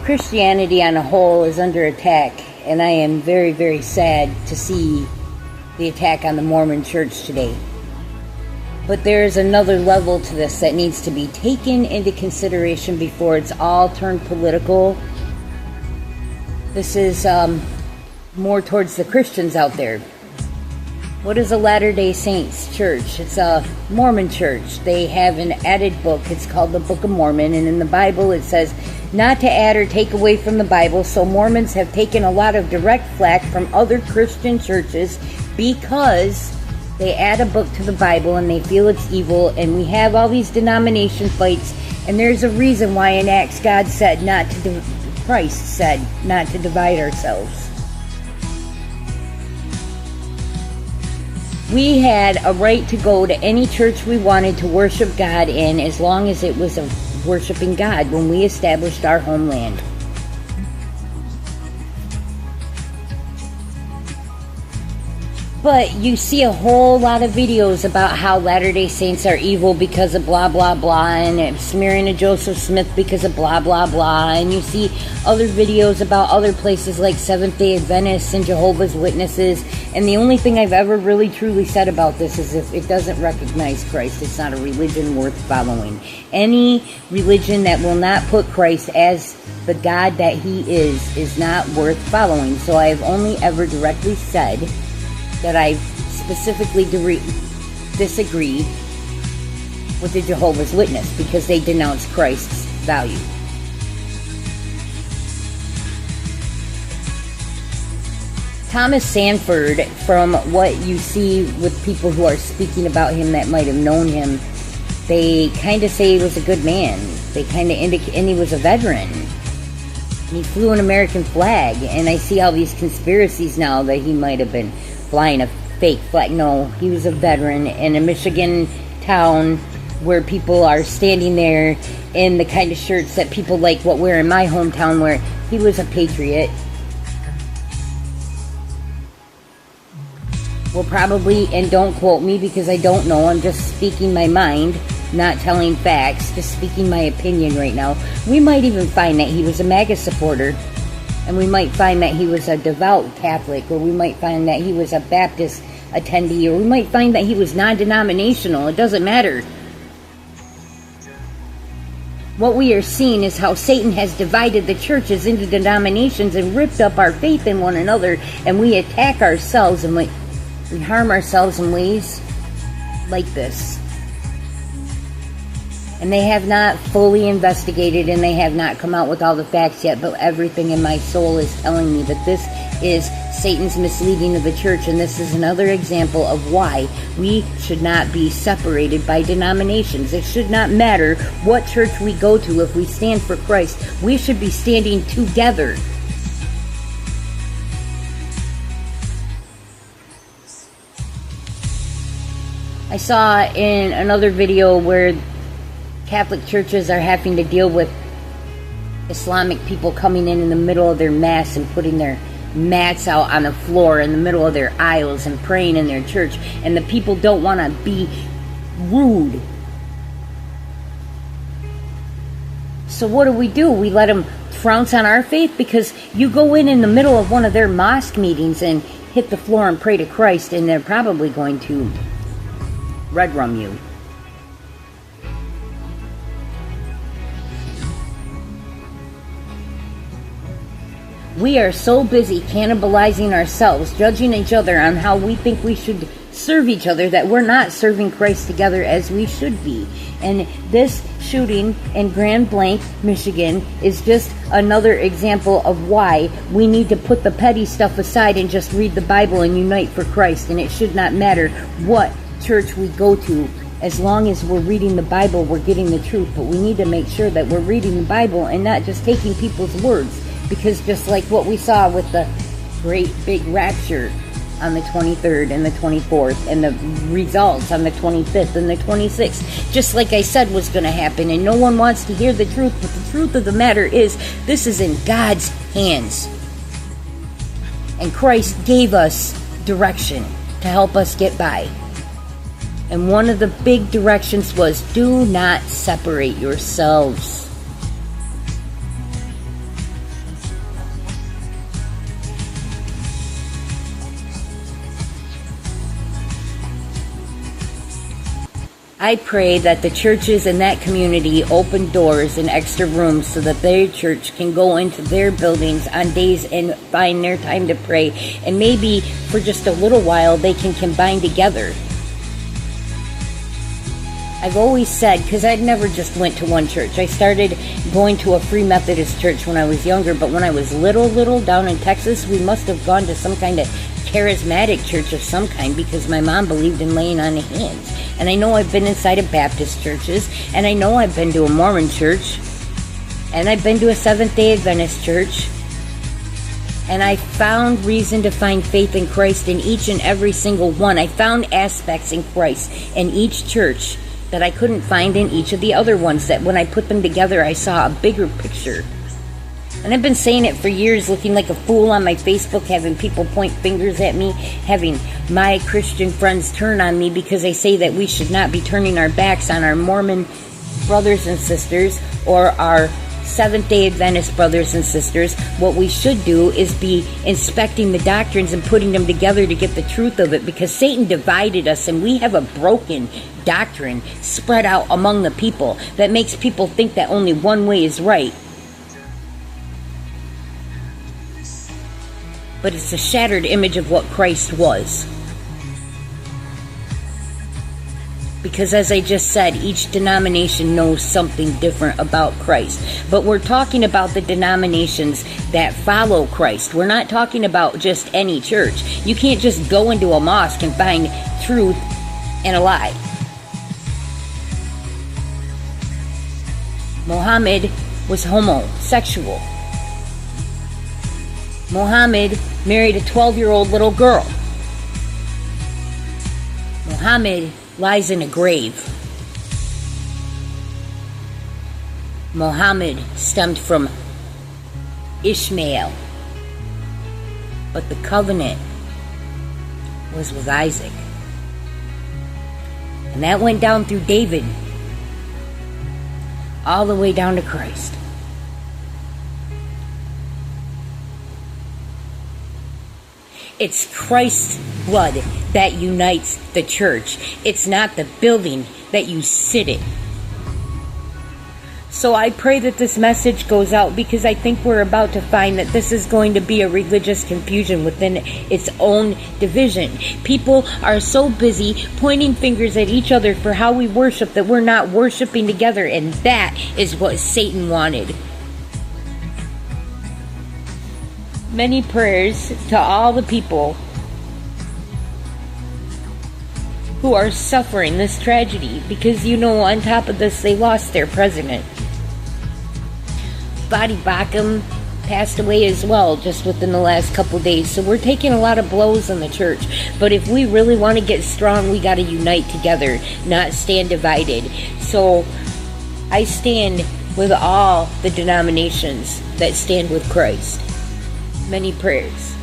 Christianity on a whole is under attack, and I am very, very sad to see the attack on the Mormon Church today. But there is another level to this that needs to be taken into consideration before it's all turned political. This is more towards the Christians out there. What is a Latter-day Saints church? It's a Mormon church. They have an added book. It's called the Book of Mormon, and in the Bible it says not to add or take away from the Bible. So Mormons have taken a lot of direct flack from other Christian churches because they add a book to the Bible and they feel it's evil, and we have all these denomination fights, and there's a reason why in Acts Christ said not to divide ourselves. We had a right to go to any church we wanted to worship God in, as long as it was a worshiping God when we established our homeland. But you see a whole lot of videos about how Latter-day Saints are evil because of blah, blah, blah, and smearing of Joseph Smith because of blah, blah, blah. And you see other videos about other places like Seventh-day Adventists and Jehovah's Witnesses. And the only thing I've ever really truly said about this is if it doesn't recognize Christ, it's not a religion worth following. Any religion that will not put Christ as the God that He is not worth following. So I have only ever directly said that I specifically disagree with the Jehovah's Witness because they denounce Christ's value. Thomas Sanford, from what you see with people who are speaking about him that might have known him, they kind of say he was a good man. They kind of indicate, and he was a veteran. He flew an American flag, and I see all these conspiracies now that he might have been flying a fake flag. No, he was a veteran in a Michigan town where people are standing there in the kind of shirts that people like what wear in my hometown, where he was a patriot. Well, probably, and don't quote me because I don't know, I'm just speaking my mind, not telling facts, just speaking my opinion right now. We might even find that he was a MAGA supporter. And we might find that he was a devout Catholic, or we might find that he was a Baptist attendee, or we might find that he was non-denominational. It doesn't matter. What we are seeing is how Satan has divided the churches into denominations and ripped up our faith in one another, and we attack ourselves and we harm ourselves in ways like this. And they have not fully investigated, and they have not come out with all the facts yet, but everything in my soul is telling me that this is Satan's misleading of the church, and this is another example of why we should not be separated by denominations. It should not matter what church we go to if we stand for Christ. We should be standing together. I saw in another video where Catholic churches are having to deal with Islamic people coming in the middle of their mass and putting their mats out on the floor in the middle of their aisles and praying in their church, and the people don't want to be rude. So what do? We let them trounce on our faith? Because you go in the middle of one of their mosque meetings and hit the floor and pray to Christ, and they're probably going to red rum you. We are so busy cannibalizing ourselves, judging each other on how we think we should serve each other, that we're not serving Christ together as we should be. And this shooting in Grand Blanc, Michigan, is just another example of why we need to put the petty stuff aside and just read the Bible and unite for Christ. And it should not matter what church we go to. As long as we're reading the Bible, we're getting the truth. But we need to make sure that we're reading the Bible and not just taking people's words. Because just like what we saw with the great big rapture on the 23rd and the 24th, and the results on the 25th and the 26th, just like I said was going to happen, and no one wants to hear the truth, but the truth of the matter is, this is in God's hands. And Christ gave us direction to help us get by. And one of the big directions was, do not separate yourselves. I pray that the churches in that community open doors and extra rooms so that their church can go into their buildings on days and find their time to pray. And maybe for just a little while they can combine together. I've always said, because I'd never just went to one church. I started going to a Free Methodist church when I was younger, but when I was little down in Texas, we must have gone to some kind of charismatic church of some kind because my mom believed in laying on of hands. And I know I've been inside of Baptist churches, and I know I've been to a Mormon church, and I've been to a Seventh-day Adventist church, and I found reason to find faith in Christ in each and every single one. I found aspects in Christ in each church that I couldn't find in each of the other ones, that when I put them together, I saw a bigger picture. And I've been saying it for years, looking like a fool on my Facebook, having people point fingers at me, having my Christian friends turn on me because they say that we should not be turning our backs on our Mormon brothers and sisters or our Seventh-day Adventist brothers and sisters. What we should do is be inspecting the doctrines and putting them together to get the truth of it, because Satan divided us and we have a broken doctrine spread out among the people that makes people think that only one way is right. But it's a shattered image of what Christ was. Because as I just said, each denomination knows something different about Christ. But we're talking about the denominations that follow Christ. We're not talking about just any church. You can't just go into a mosque and find truth and a lie. Muhammad was homosexual. Muhammad married a 12-year-old little girl. Muhammad lies in a grave. Muhammad stemmed from Ishmael, but the covenant was with Isaac. And that went down through David, all the way down to Christ. It's Christ's blood that unites the church. It's not the building that you sit in. So I pray that this message goes out, because I think we're about to find that this is going to be a religious confusion within its own division. People are so busy pointing fingers at each other for how we worship that we're not worshiping together, and that is what Satan wanted. Many prayers to all the people who are suffering this tragedy, because on top of this, they lost their president. Badi Bakum passed away as well just within the last couple days. So we're taking a lot of blows in the church. But if we really want to get strong, we got to unite together, not stand divided. So I stand with all the denominations that stand with Christ. Many prayers.